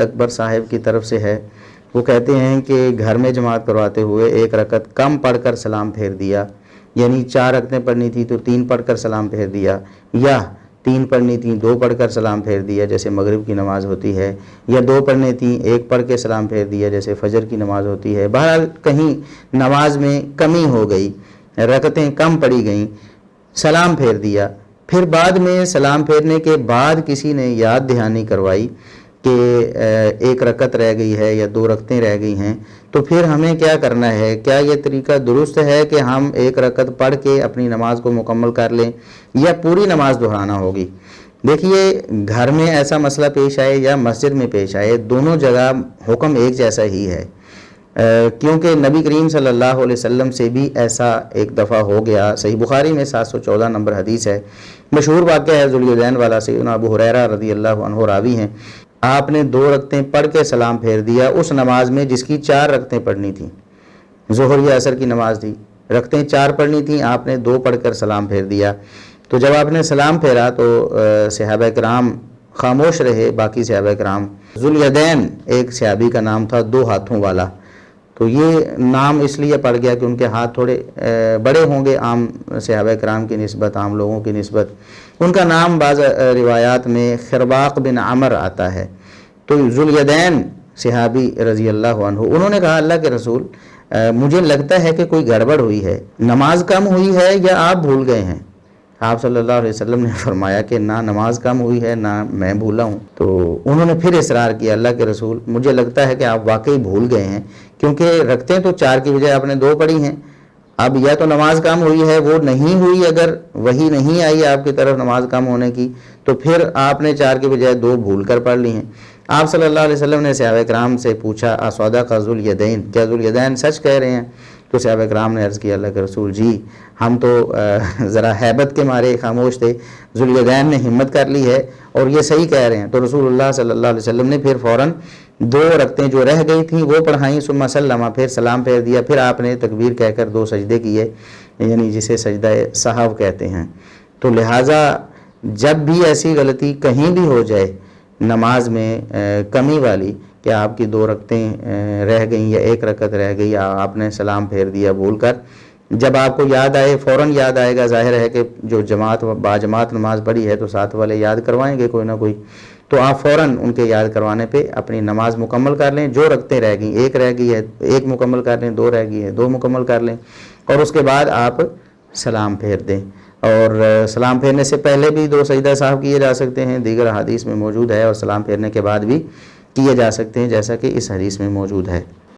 اکبر صاحب کی طرف سے ہے، وہ کہتے ہیں کہ گھر میں جماعت کرواتے ہوئے 1 رکعت کم پڑھ کر سلام پھیر دیا، یعنی 4 رکعتیں پڑھنی تھی تو 3 پڑھ کر سلام پھیر دیا، یا 3 پڑھنی تھیں 2 پڑھ کر سلام پھیر دیا جیسے مغرب کی نماز ہوتی ہے، یا 2 پڑھنی تھیں 1 پڑھ کے سلام پھیر دیا جیسے فجر کی نماز ہوتی ہے۔ بہرحال کہیں نماز میں کمی ہو گئی، رکعتیں کم پڑھی گئیں، سلام پھیر دیا، پھر بعد میں سلام پھیرنے کے بعد کسی نے یاد دہانی کروائی کہ 1 رکعت رہ گئی ہے یا 2 رکعتیں رہ گئی ہیں، تو پھر ہمیں کیا کرنا ہے؟ کیا یہ طریقہ درست ہے کہ ہم 1 رکعت پڑھ کے اپنی نماز کو مکمل کر لیں یا پوری نماز دہرانا ہوگی؟ دیکھیے، گھر میں ایسا مسئلہ پیش آئے یا مسجد میں پیش آئے، دونوں جگہ حکم ایک جیسا ہی ہے، کیونکہ نبی کریم صلی اللہ علیہ وسلم سے بھی ایسا ایک دفعہ ہو گیا۔ صحیح بخاری میں 714 نمبر حدیث ہے، مشہور واقعہ ہے ذوالیدین والا، سیدنا ابو ہریرہ رضی اللہ عنہ راوی ہیں۔ آپ نے 2 رکعتیں پڑھ کے سلام پھیر دیا اس نماز میں جس کی 4 رکعتیں پڑھنی تھیں، ظہر یا عصر کی نماز تھی، رکعتیں 4 پڑھنی تھیں، آپ نے 2 پڑھ کر سلام پھیر دیا۔ تو جب آپ نے سلام پھیرا تو صحابہ کرام خاموش رہے، باقی صحابہ کرام۔ ذوالیدین ایک صحابی کا نام تھا، 2 ہاتھوں والا، تو یہ نام اس لیے پڑ گیا کہ ان کے ہاتھ تھوڑے بڑے ہوں گے عام صحابہ کرام کی نسبت، عام لوگوں کی نسبت۔ ان کا نام بعض روایات میں خرباق بن عمر آتا ہے۔ تو ذوالیدین صحابی رضی اللہ عنہ، انہوں نے کہا اللہ کے رسول، مجھے لگتا ہے کہ کوئی گڑبڑ ہوئی ہے، نماز کم ہوئی ہے یا آپ بھول گئے ہیں؟ آپ صلی اللہ علیہ وسلم نے فرمایا کہ نہ نماز کم ہوئی ہے نہ میں بھولا ہوں۔ تو انہوں نے پھر اصرار کیا اللہ کے رسول، مجھے لگتا ہے کہ آپ واقعی بھول گئے ہیں، کیونکہ رکعتیں تو 4 کی بجائے آپ نے 2 پڑھی ہیں، اب یا تو نماز کم ہوئی ہے، وہ نہیں ہوئی، اگر وہی نہیں آئی آپ کی طرف نماز کم ہونے کی تو پھر آپ نے 4 کی بجائے 2 بھول کر پڑھ لی ہیں۔ آپ صلی اللہ علیہ وسلم نے صحابہ کرام سے پوچھا اصدق ذوالیدین، کیا ذوالیدین سچ کہہ رہے ہیں؟ تو صحابہ کرام نے عرض کیا اللہ کے رسول جی، ہم تو ذرا ہیبت کے مارے خاموش تھے، ذوالیدین نے ہمت کر لی ہے اور یہ صحیح کہہ رہے ہیں۔ تو رسول اللہ صلی اللہ علیہ وسلم نے پھر فوراً 2 رکعتیں جو رہ گئی تھیں وہ پڑھائیں، ثم سلم، پھر سلام پھیر دیا، پھر آپ نے تکبیر کہہ کر 2 سجدے کیے، یعنی جسے سجدہ سہو کہتے ہیں۔ تو لہٰذا جب بھی ایسی غلطی کہیں بھی ہو جائے نماز میں کمی والی، کہ آپ کی 2 رکعتیں رہ گئیں یا 1 رکعت رہ گئی، آپ نے سلام پھیر دیا بھول کر، جب آپ کو یاد آئے فوراً یاد آئے گا، ظاہر ہے کہ جو باجماعت نماز پڑھی ہے تو ساتھ والے یاد کروائیں گے کوئی نہ کوئی، تو آپ فوراً ان کے یاد کروانے پہ اپنی نماز مکمل کر لیں۔ جو رکعتیں رہ گئیں، 1 رہ گئی ہے 1 مکمل کر لیں، 2 رہ گئی ہے 2 مکمل کر لیں، اور اس کے بعد آپ سلام پھیر دیں۔ اور سلام پھیرنے سے پہلے بھی 2 سجدہ سہو کیے جا سکتے ہیں، دیگر حدیث میں موجود ہے، اور سلام پھیرنے کے بعد بھی کیے جا سکتے ہیں جیسا کہ اس حدیث میں موجود ہے۔